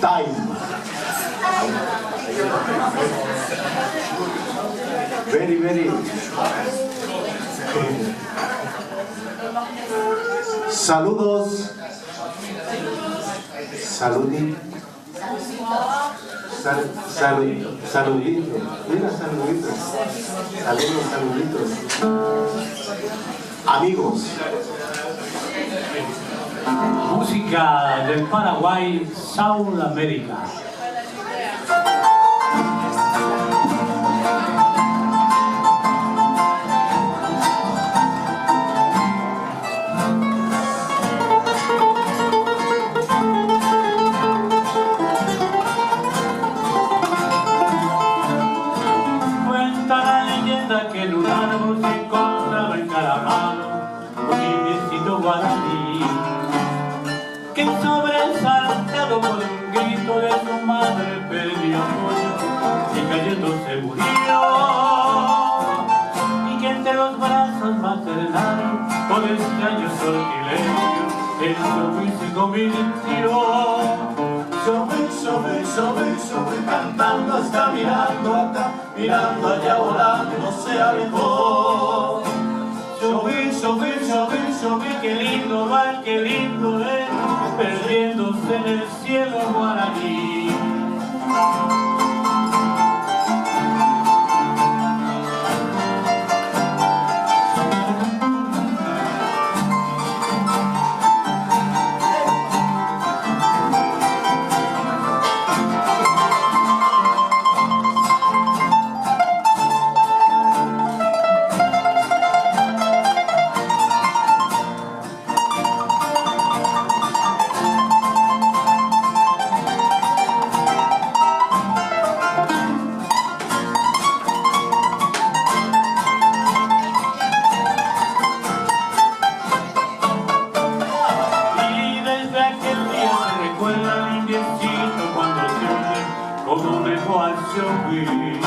time. Very, very. Saludos. Saludito. Saludito. Mira, saluditos. Saludos, saluditos. Amigos. Música del Paraguay, South America. Cuenta la leyenda que en un árbol se encontraba encaramado un indiecito guaraní, que sobresaltado por un grito de su madre perdió apoyo y cayéndose murió, y que entre los brazos maternaron por extraño sortilegio en su se convirtió. Sube, cantando está mirando acá, mirando allá volando se alejó. Sube, qué lindo va, qué lindo es, perdiéndose en el cielo guaraní. Como un eco al subir,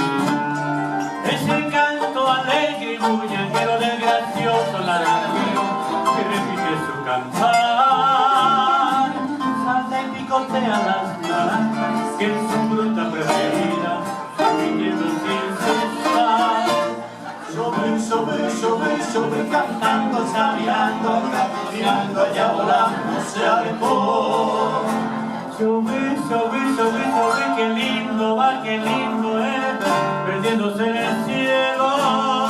es el canto alegre y bullanguero del gracioso laranjero que repite su cantar. Salta y picotea las naranjas que es su fruta preferida, repitiendo sin cesar. Sube, cantando, sabiando acá, mirando allá volando se alejó. Sube, qué lindo va, qué lindo es, perdiéndose en el cielo.